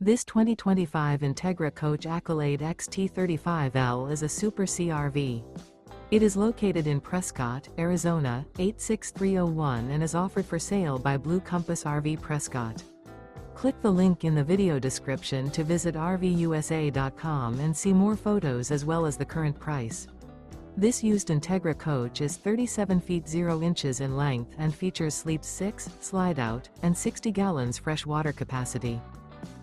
This 2025 Entegra Coach Accolade XT 35L is a Super CRV. It is located in Prescott, Arizona, 86301 and is offered for sale by Blue Compass RV Prescott. Click the link in the video description to visit RVUSA.com and see more photos as well as the current price. This used Entegra coach is 37 feet 0 inches in length and features sleeps 6, slide-out, and 60 gallons fresh water capacity.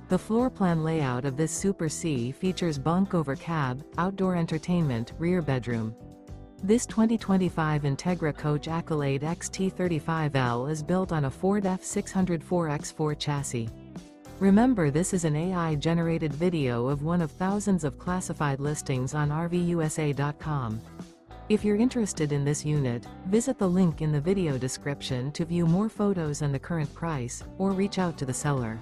The floor plan layout of this Super C features bunk over cab, outdoor entertainment, rear bedroom. This 2025 Entegra Coach Accolade XT35L is built on a Ford F600 4x4 chassis. Remember, this is an AI-generated video of one of thousands of classified listings on RVUSA.com. If you're interested in this unit, visit the link in the video description to view more photos and the current price, or reach out to the seller.